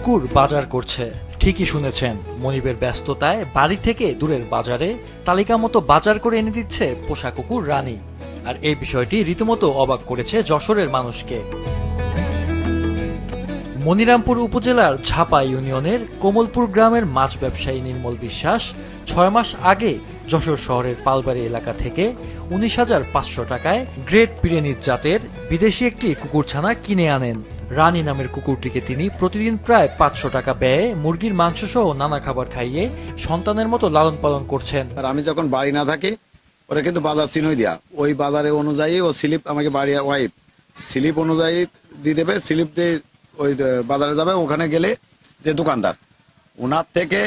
কুকুর বাজার করছে। ঠিকই শুনেছেন, মনিবের ব্যস্ততায় বাড়ি থেকে দূরের বাজারে তালিকা মতো বাজার করে এনে দিচ্ছে পোষা কুকুর রানী। আর এই বিষয়টি রীতিমতো অবাক করেছে যশোরের মানুষকে। মনিরামপুর উপজেলার ঝাপা ইউনিয়নের কোমলপুর গ্রামের মাছ ব্যবসায়ী নির্মল বিশ্বাস ৬ মাস আগে যশোর শহরের পালবাড়ি এলাকা থেকে ১৯,৫০০ টাকায় গ্রেট পিরেনিজ জাতের বিদেশি একটি কুকুরছানা কিনে আনেন। রানী নামের কুকুরটিকে তিনি প্রতিদিন প্রায় ৫০০ টাকা ব্যয়ে মুরগির মাংস সহ নানা খাবার খাইয়ে সন্তানের মতো লালন পালন করছেন। আর আমি যখন বাড়ি না থাকি, ওরা কিন্তু বাজার চিনই দেয়া, ওই বাজারে অনুযায়ী ও স্লিপ আমাকে বাড়ি ওয়াইফ স্লিপ অনুযায়ী দিয়ে দেবে। স্লিপ দিয়ে ওই বাজারে যাবে, ওখানে গেলে যে দোকানদার ওনার থেকে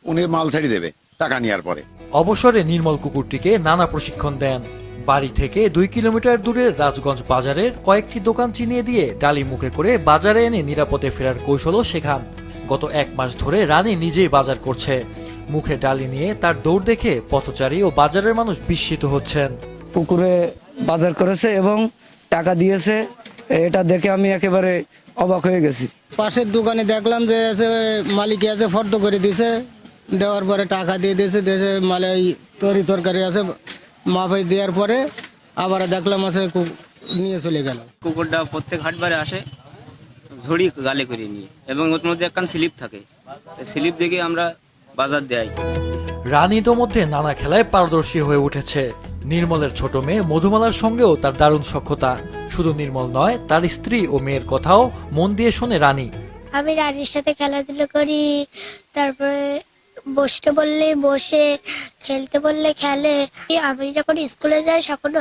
উনি মাল ছেড়ে দেবে টাকা নেওয়ার পরে। অবসরে নির্মল কুকুরটিকে নানা প্রশিক্ষণ দেন। বাড়ি থেকে ২ কিলোমিটার দূরের রাজগঞ্জ বাজারের কয়েকটি দোকান চিনিয়ে দিয়ে ডালি মুখে করে বাজারে এনে নিরাপদে ফেরার কৌশলও শেখান। গত ১ মাস ধরে রানী নিজেই বাজার করছে। মুখে ডালি নিয়ে তার দৌড় দেখে পথচারী ও বাজারের মানুষ বিস্মিত হচ্ছেন। পুকুরে বাজার করেছে এবং টাকা দিয়েছে, এটা দেখে আমি একেবারে অবাক হয়ে গেছি। পাশের দোকানে দেখলাম যে মালিক আছে, ফর্দ করে দিয়েছে, দেওয়ার পরে টাকা দিয়ে দিয়েছে, দেশে মালে তরকারি আছে, মাফাই দেওয়ার পরে আবার দেখলাম আছে নিয়ে চলে গেল। কুকুরটা প্রত্যেক হাটবারে আসে ঝড়ি গালে করে নিয়ে, এবং ওর মধ্যে একখান স্লিপ থাকে, স্লিপ দেখে আমরা বাজার দেয়। রানী ইতোমধ্যে নানা খেলায় পারদর্শী হয়ে উঠেছে। নির্মলের ছোট মেয়ে মধুমালার সঙ্গেও তার দারুণ সখ্যতা। শুধু নির্মল নয়, তার স্ত্রী ও মেয়ের কথাও মন দিয়ে শোনে রানী। আমি রানীর সাথে খেলাধুলো করি, তারপরে বসতে বললে বসে, খেলতে বললে খেলে। আমি যখন স্কুলে যাই তখন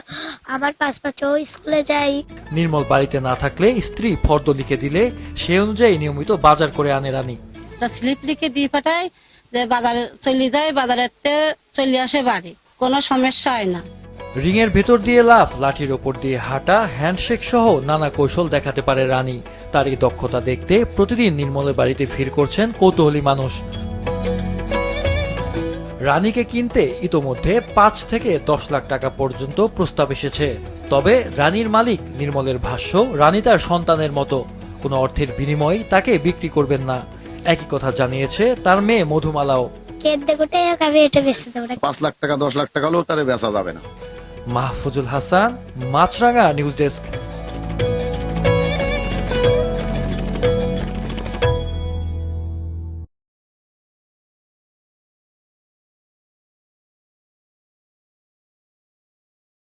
আমার পাশে স্কুলে যাই। নির্মল বাড়িতে না থাকলে স্ত্রী ফর্দ লিখে দিলে সে অনুযায়ী নিয়মিত বাজার করে আনে রানী। স্লিপ লিখে দিয়ে পাঠায় যে বাজারে চলে যায়, বাজারে চলে আসে বাড়ি, কোনো সমস্যা হয় না। রিংয়ের ভেতর দিয়ে লাফ, লাঠির ওপর দিয়ে হাঁটা, হ্যান্ডশেক সহ নানা কৌশল দেখাতে পারে রানী। তার এই দক্ষতা দেখতে প্রতিদিন নির্মলের বাড়িতে ভিড় করছেন কৌতূহলী মানুষ। রানীকে কিনতে ইতোমধ্যে ৫ থেকে ১০ লাখ টাকা পর্যন্ত প্রস্তাব এসেছে। তবে রানীর মালিক নির্মলের ভাষ্য, রানী তার সন্তানের মতো, কোনো অর্থের বিনিময়ে তাকে বিক্রি করবেন না। একই কথা জানিয়েছে তার মেয়ে মধুমালাও। আমি এটা বেচতে দেবো না। ৫ লাখ টাকা ১০ লাখ টাকা হলেও তারে বেচা যাবে না। মাহফুজুল হাসান, মাছরাঙা নিউজ ডেস্ক।